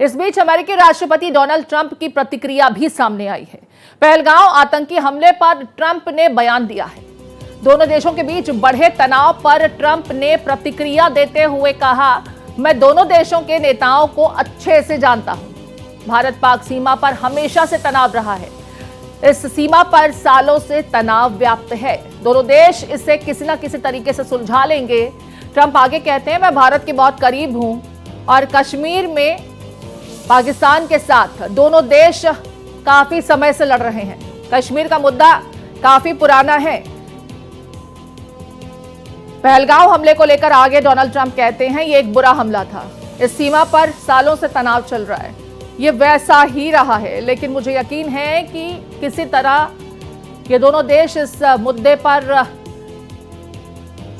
इस बीच अमेरिकी राष्ट्रपति डोनाल्ड ट्रंप की प्रतिक्रिया भी सामने आई है। पहलगाम आतंकी हमले पर ट्रंप ने बयान दिया है। दोनों देशों के बीच बढ़े तनाव पर ट्रंप ने प्रतिक्रिया देते हुए कहा, मैं दोनों देशों के नेताओं को अच्छे से जानता हूं। भारत पाक सीमा पर हमेशा से तनाव रहा है। इस सीमा पर सालों से तनाव व्याप्त है। दोनों देश इसे किसी न किसी तरीके से सुलझा लेंगे। ट्रंप आगे कहते हैं, मैं भारत के बहुत करीब हूं और कश्मीर में पाकिस्तान के साथ दोनों देश काफी समय से लड़ रहे हैं। कश्मीर का मुद्दा काफी पुराना है। पहलगाम हमले को लेकर आगे डोनाल्ड ट्रंप कहते हैं, ये एक बुरा हमला था। इस सीमा पर सालों से तनाव चल रहा है। ये वैसा ही रहा है, लेकिन मुझे यकीन है कि किसी तरह ये दोनों देश इस मुद्दे पर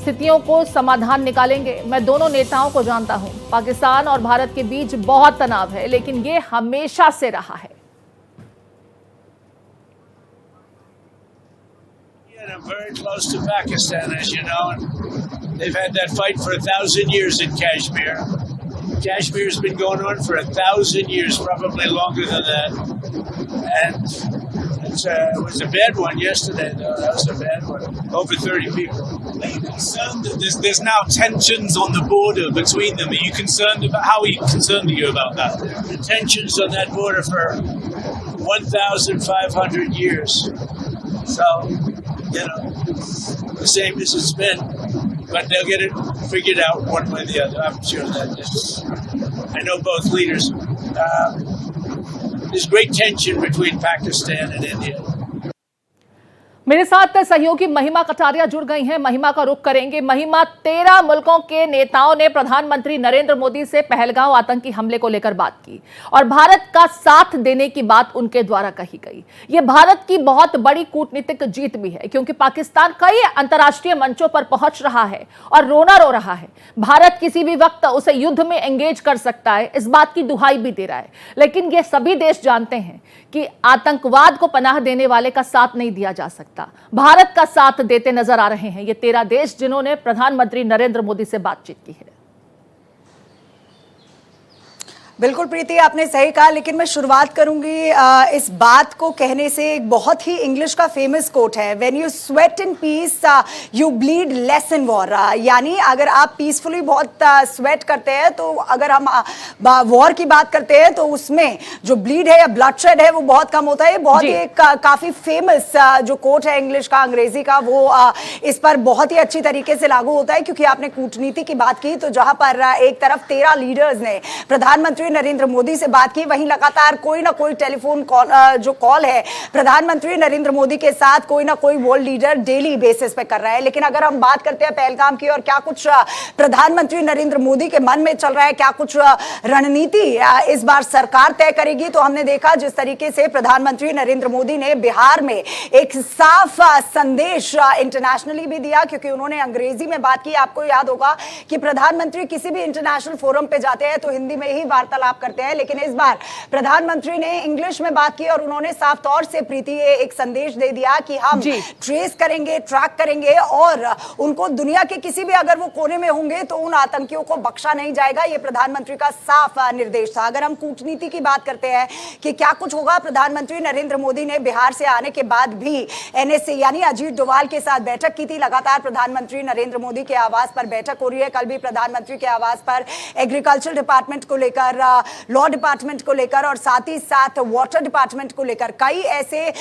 स्थितियों को समाधान निकालेंगे। मैं दोनों नेताओं को जानता हूं। पाकिस्तान और भारत के बीच बहुत तनाव है, लेकिन ये हमेशा से रहा है। I'm very close to Pakistan, as you know, and they've had that fight for 1,000 years in Kashmir. Kashmir's been going on for 1,000 years, probably longer than that. And it was a bad one yesterday, though. That was a bad one. Over 30 people. Are you concerned that there's now tensions on the border between them? Are you concerned about how are you concerned are you about that? The tensions on that border for 1,500 years. So, you know, the same as it's been, but they'll get it figured out one way or the other. I'm sure that I know both leaders. There's great tension between Pakistan and India. मेरे साथ सहयोगी महिमा कटारिया जुड़ गई हैं। महिमा का रुख करेंगे। महिमा, 13 मुल्कों के नेताओं ने प्रधानमंत्री नरेंद्र मोदी से पहलगाम आतंकी हमले को लेकर बात की और भारत का साथ देने की बात उनके द्वारा कही गई। ये भारत की बहुत बड़ी कूटनीतिक जीत भी है, क्योंकि पाकिस्तान कई अंतर्राष्ट्रीय मंचों पर पहुंच रहा है और रोना रो रहा है। भारत किसी भी वक्त उसे युद्ध में एंगेज कर सकता है, इस बात की दुहाई भी दे रहा है। लेकिन ये सभी देश जानते हैं कि आतंकवाद को पनाह देने वाले का साथ नहीं दिया जा सकता। भारत का साथ देते नजर आ रहे हैं ये 13 देश, जिन्होंने प्रधानमंत्री नरेंद्र मोदी से बातचीत की है। बिल्कुल प्रीति, आपने सही कहा, लेकिन मैं शुरुआत करूंगी इस बात को कहने से। एक बहुत ही इंग्लिश का फेमस कोट है, when you sweat in peace you bleed less in war. यानी अगर आप पीसफुली बहुत स्वेट करते हैं, तो अगर हम वॉर की बात करते हैं तो उसमें जो ब्लीड है या ब्लडशेड है वो बहुत कम होता है। बहुत ही काफी फेमस जो कोट है इंग्लिश का, अंग्रेजी का, वो इस पर बहुत ही अच्छी तरीके से लागू होता है। क्योंकि आपने कूटनीति की बात की, तो जहां पर एक तरफ 13 लीडर्स ने प्रधानमंत्री नरेंद्र मोदी से बात की, वहीं लगातार कोई ना कोई टेलीफोन कॉल है प्रधानमंत्री नरेंद्र मोदी के साथ कोई ना कोई वर्ल्ड लीडर डेली बेसिस पे कर रहा है। लेकिन अगर हम बात करते हैं पहलगाम की और क्या कुछ प्रधानमंत्री नरेंद्र मोदी के मन में चल रहा है, क्या कुछ रणनीति इस बार सरकार तय करेगी, तो हमने देखा जिस तरीके से प्रधानमंत्री नरेंद्र मोदी ने बिहार में एक साफ संदेश इंटरनेशनली भी दिया। क्योंकि उन्होंने अंग्रेजी में बात की। आपको याद होगा कि प्रधानमंत्री किसी भी इंटरनेशनल फोरम पे जाते हैं तो हिंदी में ही वार्तालाप करते हैं, लेकिन इस बार प्रधानमंत्री ने इंग्लिश में बात की और उन्होंने साफ तौर से प्रीति एक संदेश दे दिया कि हम ट्रेस करेंगे, ट्रैक करेंगे और उनको दुनिया के किसी भी अगर वो कोने में होंगे तो उन आतंकियों को बख्शा नहीं जाएगा। ये प्रधानमंत्री का साफ निर्देश था। अगर हम कूटनीति की बात करते हैं कि क्या कुछ होगा, प्रधानमंत्री नरेंद्र मोदी ने बिहार से आने के बाद भी एनएसए यानी अजीत डोभाल के साथ बैठक की थी। लगातार प्रधानमंत्री नरेंद्र मोदी के आवास पर बैठक हो रही है। कल भी प्रधानमंत्री के आवास पर एग्रीकल्चर डिपार्टमेंट को लेकर, लॉ डिपार्टमेंट को लेकर और साथ ही साथ वाटर डिपार्टमेंट को लेकर कई ऐसे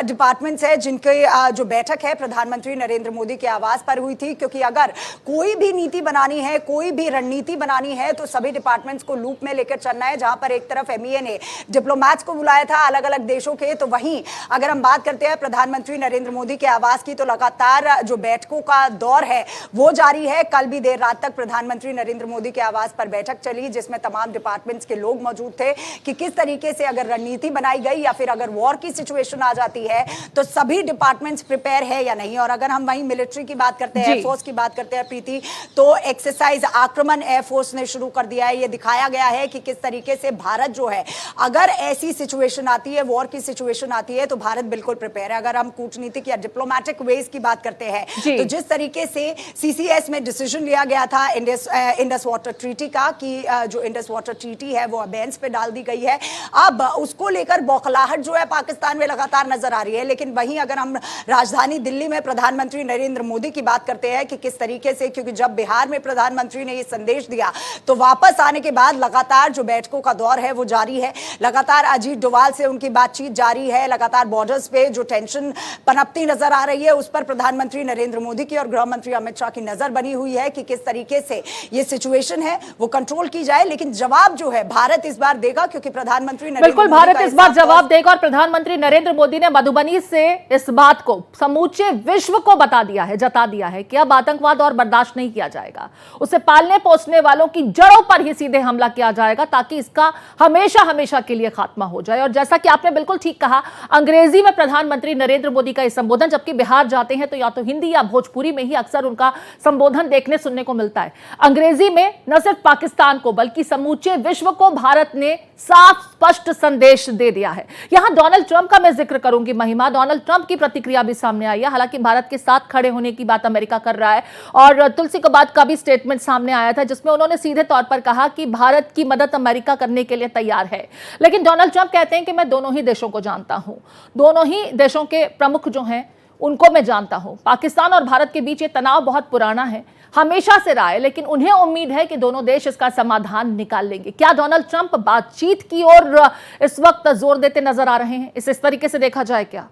डिपार्टमेंट्स हैं जिनके जो बैठक है प्रधानमंत्री नरेंद्र मोदी के आवास पर हुई थी। क्योंकि अगर कोई भी नीति बनानी है, कोई भी रणनीति बनानी है, तो सभी डिपार्टमेंट्स को लूप में लेकर चलना है। जहां पर एक तरफ एमईए ने डिप्लोमैट्स को बुलाया था अलग अलग देशों के, तो वहीं अगर हम बात करते हैं प्रधानमंत्री नरेंद्र मोदी के आवास की, तो लगातार जो बैठकों का दौर है वो जारी है। कल भी देर रात तक प्रधानमंत्री नरेंद्र मोदी के आवास पर बैठक चली, जिसमें तमाम डिपार्टमेंट्स के लोग मौजूद थे कि किस तरीके से अगर रणनीति बनाई गई या फिर अगर वॉर की सिचुएशन आ जाती है तो सभी डिपार्टमेंट्स प्रिपेयर है या नहीं। और अगर हम वहीं मिलिट्री की बात करते हैं, एयरफोर्स की बात करते हैं प्रीति, तो एक्सरसाइज आक्रमण एयरफोर्स ने शुरू कर दिया है। ये दिखाया गया है कि किस तरीके से भारत जो है, अगर ऐसी सिचुएशन आती है, वॉर की सिचुएशन आती है, तो भारत बिल्कुल प्रिपेयर है। अगर हम कूटनीतिक या डिप्लोमेटिक वेज की बात करते हैं, तो जिस तरीके से सीसीएस में डिसीजन लिया गया था इंडस वाटर ट्रीटी का, कि जो इंडस वाटर चीटी है वो अबेंस पे डाल दी गई है। अब उसको लेकर बौखलाहट जो है पाकिस्तान में लगातार नजर आ रही है। लेकिन वहीं अगर हम राजधानी दिल्ली में प्रधानमंत्री नरेंद्र मोदी की बात करते हैं कि किस तरीके से, क्योंकि जब बिहार में प्रधानमंत्री ने ये संदेश दिया तो वापस आने के बाद लगातार जो बैठकों का दौर है वो जारी है। लगातार अजीत डोभाल से उनकी बातचीत जारी है। लगातार बॉर्डर्स पे जो टेंशन पनपती नजर आ रही है उस पर प्रधानमंत्री नरेंद्र मोदी की और गृह मंत्री अमित शाह की नजर बनी हुई है कि किस तरीके से ये सिचुएशन है वो कंट्रोल की जाए। लेकिन जवाब जो है भारत इस बार देगा, क्योंकि प्रधानमंत्री बिल्कुल भारत इस बार जवाब देगा। और प्रधानमंत्री नरेंद्र मोदी ने मधुबनी से इस बात को समूचे विश्व को बता दिया है, जता दिया है कि अब आतंकवाद और बर्दाश्त नहीं किया जाएगा। उसे पालने पोसने वालों की जड़ों पर ही सीधे हमला किया जाएगा ताकि इसका हमेशा हमेशा के लिए खात्मा हो जाए। और जैसा कि आपने बिल्कुल ठीक कहा, अंग्रेजी में प्रधानमंत्री नरेंद्र मोदी का यह संबोधन, जबकि बिहार जाते हैं तो या तो हिंदी या भोजपुरी में ही अक्सर उनका संबोधन देखने सुनने को मिलता है। अंग्रेजी में न सिर्फ पाकिस्तान को बल्कि समूचे विश्व को भारत ने साफ स्पष्ट संदेश दे दिया है। यहां डोनाल्ड ट्रंप का मैं जिक्र करूंगी महिमा। डोनाल्ड ट्रंप की प्रतिक्रिया भी सामने आई है। हालांकि भारत के साथ खड़े होने की बात अमेरिका कर रहा है और तुलसी गबार्ड का भी स्टेटमेंट सामने आया था जिसमें उन्होंने सीधे तौर पर कहा कि भारत की मदद अमेरिका करने के लिए तैयार है। लेकिन डोनाल्ड ट्रंप कहते हैं कि मैं दोनों ही देशों को जानता हूं, दोनों ही देशों के प्रमुख जो हैं उनको मैं जानता हूं। पाकिस्तान और भारत के बीच ये तनाव बहुत पुराना है, हमेशा से रहा है, लेकिन उन्हें उम्मीद है कि दोनों देश इसका समाधान निकाल लेंगे। क्या डोनाल्ड ट्रंप बातचीत की ओर इस वक्त जोर देते नजर आ रहे हैं? इस तरीके से देखा जाए क्या?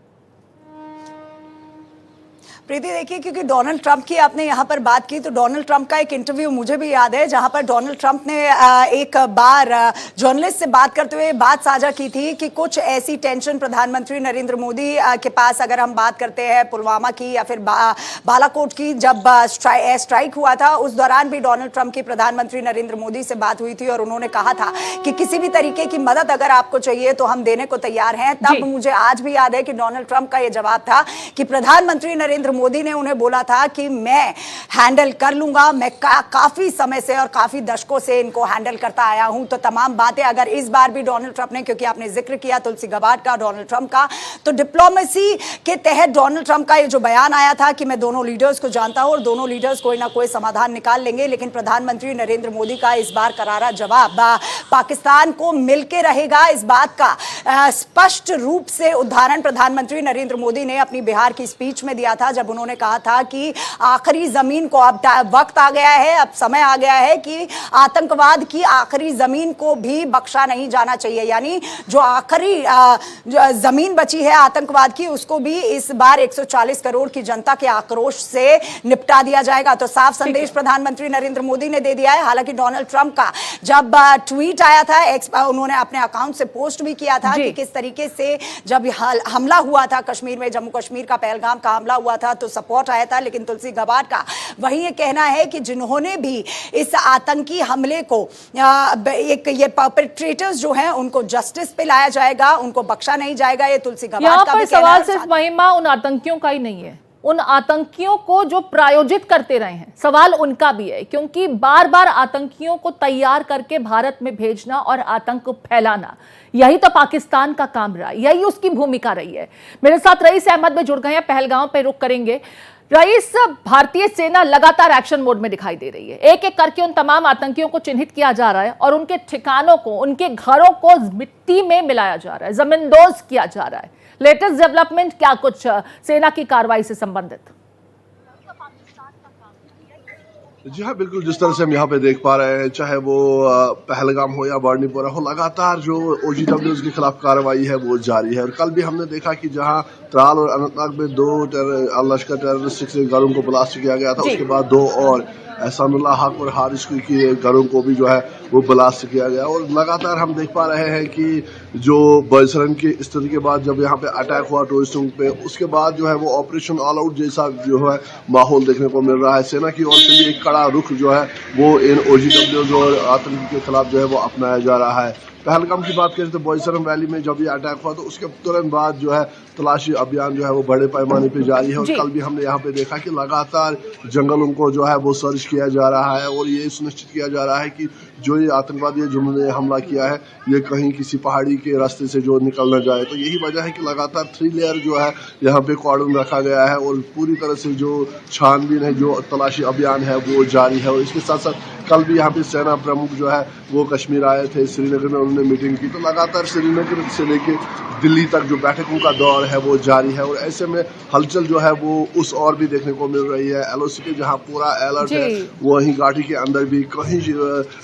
प्रीति देखिए, क्योंकि डोनाल्ड ट्रंप की आपने यहाँ पर बात की तो डोनाल्ड ट्रंप का एक इंटरव्यू मुझे भी याद है जहाँ पर डोनाल्ड ट्रंप ने एक बार जर्नलिस्ट से बात करते हुए बात साझा की थी कि कुछ ऐसी टेंशन प्रधानमंत्री नरेंद्र मोदी के पास, अगर हम बात करते हैं पुलवामा की या फिर बालाकोट की, जब स्ट्राइक हुआ था उस दौरान भी डोनाल्ड ट्रंप की प्रधानमंत्री नरेंद्र मोदी से बात हुई थी और उन्होंने कहा था कि किसी भी तरीके की मदद अगर आपको चाहिए तो हम देने को तैयार हैं। तब मुझे आज भी याद है कि डोनाल्ड ट्रंप का यह जवाब था कि प्रधानमंत्री नरेंद्र मोदी ने उन्हें बोला था कि मैं हैंडल कर लूंगा, मैं काफी समय से और काफी दशकों से इनको हैंडल करता आया हूं। तो तमाम बातें अगर इस बार भी डोनाल्ड ट्रंप ने, क्योंकि आपने जिक्र किया तुलसी गबार्ड का, डोनाल्ड ट्रंप का, तो डिप्लोमेसी के तहत डोनाल्ड ट्रंप का ये जो बयान आया था कि मैं दोनों लीडर्स को जानता हूं और दोनों लीडर्स कोई ना कोई समाधान निकाल लेंगे। लेकिन प्रधानमंत्री नरेंद्र मोदी का इस बार करारा जवाब पाकिस्तान को मिलके रहेगा, इस बात का स्पष्ट रूप से उदाहरण प्रधानमंत्री नरेंद्र मोदी ने अपनी बिहार की स्पीच में दिया था जब उन्होंने कहा था कि आखिरी जमीन को अब वक्त आ गया है, अब समय आ गया है कि आतंकवाद की आखिरी जमीन को भी बख्शा नहीं जाना चाहिए। यानी जो आखिरी जमीन बची है आतंकवाद की उसको भी इस बार 140 करोड़ की जनता के आक्रोश से निपटा दिया जाएगा। तो साफ संदेश प्रधानमंत्री नरेंद्र मोदी ने दे दिया है। हालांकि डोनाल्ड ट्रंप का जब ट्वीट आया था, उन्होंने अपने अकाउंट से पोस्ट भी किया था कि किस तरीके से जब हमला हुआ था कश्मीर में, जम्मू कश्मीर का पहलगाम का हमला हुआ था तो सपोर्ट आया था। लेकिन तुलसी गबार्ड का वही ये कहना है कि जिन्होंने भी इस आतंकी हमले को ये परपेट्रेटर्स जो हैं उनको जस्टिस पे लाया जाएगा, उनको बख्शा नहीं जाएगा। ये तुलसी गबार्ड का भी कहना है। सवाल सिर्फ महिमा उन आतंकियों का ही नहीं है, उन आतंकियों को जो प्रायोजित करते रहे हैं सवाल उनका भी है, क्योंकि बार बार आतंकियों को तैयार करके भारत में भेजना और आतंक फैलाना यही तो पाकिस्तान का काम रहा, यही उसकी भूमिका रही है। मेरे साथ रईस अहमद में जुड़ गए हैं, पहलगाम पे रुक करेंगे। रईस, भारतीय सेना लगातार एक्शन मोड में दिखाई दे रही है, एक एक करके उन तमाम आतंकियों को चिन्हित किया जा रहा है और उनके ठिकानों को, उनके घरों को मिट्टी में मिलाया जा रहा है, जमींदोज किया जा रहा है। लेटेस्ट डेवलपमेंट क्या कुछ सेना की कार्रवाई से संबंधित? जी हाँ, बिल्कुल जिस तरह से हम यहाँ पे देख पा रहे हैं, चाहे वो पहलगाम हो या बांडीपोरा हो, लगातार जो OGWs के खिलाफ कार्रवाई है वो जारी है। और कल भी हमने देखा कि जहाँ त्राल और अनंतनाग में 2 लश्कर टेररिस्ट घरों को ब्लास्ट किया गया था, उसके बाद 2 और एहसानुल्लाह हक और हारिस की घरों को भी जो है वो ब्लास्ट किया गया। और लगातार हम देख पा रहे हैं कि जो बजरंग की स्थिति के बाद जब यहाँ पे अटैक हुआ टूरिस्टों पे, उसके बाद जो है वो ऑपरेशन ऑल आउट जैसा जो है माहौल देखने को मिल रहा है। सेना की ओर से भी एक कड़ा रुख जो है वो इन OGWs और आतंक के खिलाफ जो है वो अपनाया जा रहा है। पहलगाम की बात करें तो बॉयसरम वैली में जब ये अटैक हुआ तो उसके तुरंत बाद जो है तलाशी अभियान जो है वो बड़े पैमाने पे जारी है। और कल भी हमने यहाँ पे देखा कि लगातार जंगलों को जो है वो सर्च किया जा रहा है और ये सुनिश्चित किया जा रहा है कि जो ये आतंकवादी जिन्होंने हमला किया है ये कहीं किसी पहाड़ी के रास्ते से जो निकल न जाए। तो यही वजह है कि लगातार 3 लेयर जो है यहाँ पे कॉर्डन रखा गया है और पूरी तरह से जो छानबीन है, जो तलाशी अभियान है वो जारी है। और इसके साथ साथ कल भी यहाँ पे सेना प्रमुख जो है वो कश्मीर आए थे, श्रीनगर में उन्होंने मीटिंग की। तो लगातार श्रीनगर से लेके दिल्ली तक जो बैठकों का दौर है वो जारी है और ऐसे में हलचल जो है वो उस और भी देखने को मिल रही है। LOC के जहाँ पूरा अलर्ट है, वहीं घाटी के अंदर भी कहीं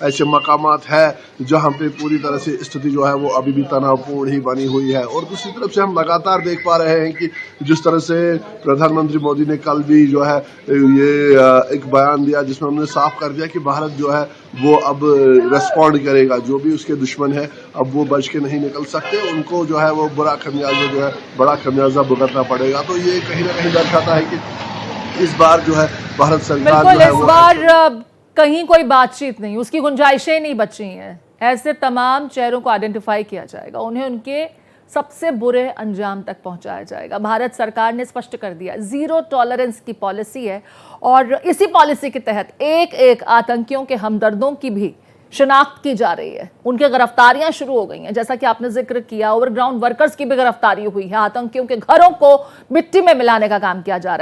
ऐसे मकामात है जहाँ पे पूरी तरह से स्थिति जो है वो अभी भी तनावपूर्ण ही बनी हुई है। और दूसरी तरफ से हम लगातार देख पा रहे हैं कि जिस तरह से प्रधानमंत्री मोदी ने कल भी जो है ये एक बयान दिया जिसमें उन्होंने साफ कर दिया कि भारत जो है वो अब रेस्पॉन्ड करेगा, जो भी उसके दुश्मन है अब वो बच के नहीं निकल सकते, उनको जो है वो बड़ा खमियाजा भुगतना पड़ेगा। तो ये कहीं ना कहीं दर्शाता है कि इस बार जो है भारत सरकार जो है इस बार कहीं कोई बातचीत नहीं, उसकी गुंजाइशें नहीं बची हैं। ऐसे तमाम चेहरों को आइडेंटिफाई किया जाएगा, उन्हें उनके सबसे बुरे अंजाम तक पहुंचाया जाएगा। भारत सरकार ने स्पष्ट कर दिया, जीरो टॉलरेंस की पॉलिसी है और इसी पॉलिसी के तहत एक एक आतंकियों के हमदर्दों की भी शिनाख्त की जा रही है। उनकी गिरफ्तारियां शुरू हो गई हैं, जैसा कि आपने जिक्र किया। ओवरग्राउंड वर्कर्स की भी गिरफ्तारी हुई है। आतंकियों के घरों को मिट्टी में मिलाने का काम किया जा रहा है।